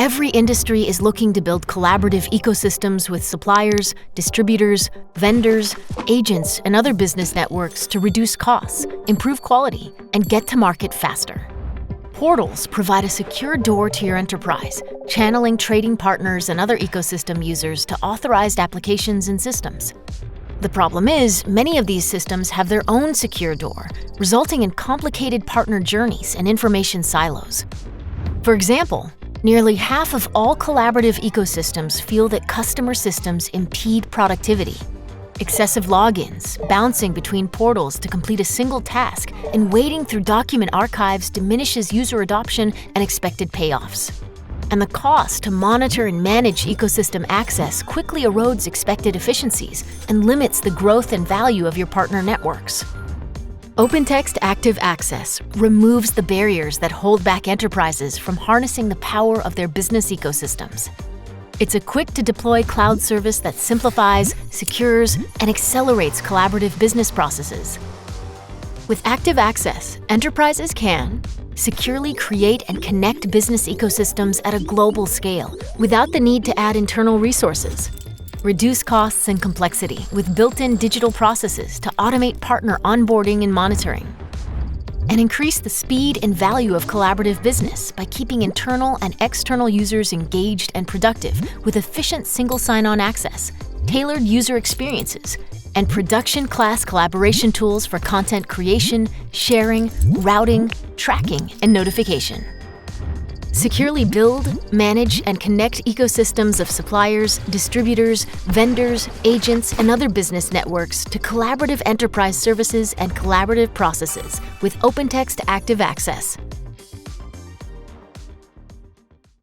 Every industry is looking to build collaborative ecosystems with suppliers, distributors, vendors, agents, and other business networks to reduce costs, improve quality, and get to market faster. Portals provide a secure door to your enterprise, channeling trading partners and other ecosystem users to authorized applications and systems. The problem is, many of these systems have their own secure door, resulting in complicated partner journeys and information silos. For example, nearly half of all collaborative ecosystems feel that customer systems impede productivity. Excessive logins, bouncing between portals to complete a single task, and wading through document archives diminishes user adoption and expected payoffs. And the cost to monitor and manage ecosystem access quickly erodes expected efficiencies and limits the growth and value of your partner networks. OpenText Active Access removes the barriers that hold back enterprises from harnessing the power of their business ecosystems. It's a quick-to-deploy cloud service that simplifies, secures, and accelerates collaborative business processes. With Active Access, enterprises can securely create and connect business ecosystems at a global scale without the need to add internal resources. Reduce costs and complexity with built-in digital processes to automate partner onboarding and monitoring. And increase the speed and value of collaborative business by keeping internal and external users engaged and productive with efficient single sign-on access, tailored user experiences, and production-class collaboration tools for content creation, sharing, routing, tracking, and notification. Securely build, manage, and connect ecosystems of suppliers, distributors, vendors, agents, and other business networks to collaborative enterprise services and collaborative processes with OpenText Active Access.